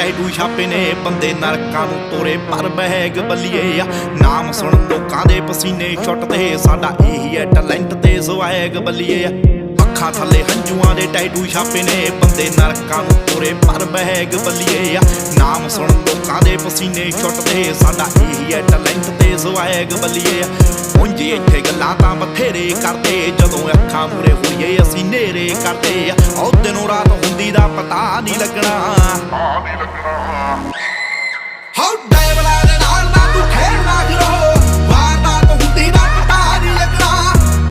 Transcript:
tattoo ਛਾਪੇ ਨੇ ਬੰਦੇ ਨਰਕਾਂ ਨੂੰ ਤੋਰੇ ਪਰ ਬਹਿਗ ਬੱਲੀਏ ਆ ਨਾਮ ਸੁਣ ਲੋਕਾਂ ਦੇ ਪਸੀਨੇ ਛੁੱਟਦੇ ਸਾਡਾ ਇਹੀ ਹੈ ਟੈਲੈਂਟ ਤੇ ਸਵੈਗ ਬੱਲੀਏ ਆ ਅੱਖਾਂ ਥੱਲੇ ਹੰਝੂਆਂ ਦੇ ਟੈਟੂ ਛਾਪੇ ਨੇ ਬੰਦੇ ਨਰਕਾਂ ਨੂੰ ਤੋਰੇ ਪਰ ਬਹਿਗ ਬੱਲੀਏ ਆ ਨਾਮ ਸੁਣ ਲੋਕਾਂ ਦੇ ਪਸੀਨੇ ਛੁੱਟਦੇ ਸਾਡਾ ਇਹੀ ਹੈ ਟੈਲੈਂਟ ਤੇ ਸਵੈਗ ਬੱਲੀਏ ਆ ਉਂਝ ਇੱਥੇ ਗੱਲਾਂ ਤਾਂ ਬਥੇਰੇ ਕਰਦੇ ਜਦੋਂ ਅੱਖਾਂ ਮੂਰੇ ਹੋਈਏ ਅਸੀਂ ਨੇਰੇ ਕਰਦੇ ਆ ਉਹ ਦਿਨੋਂ ਰਾਤ ਹੁੰਦੀ ਦਾ ਪਤਾ ਨਹੀਂ ਲੱਗਣਾ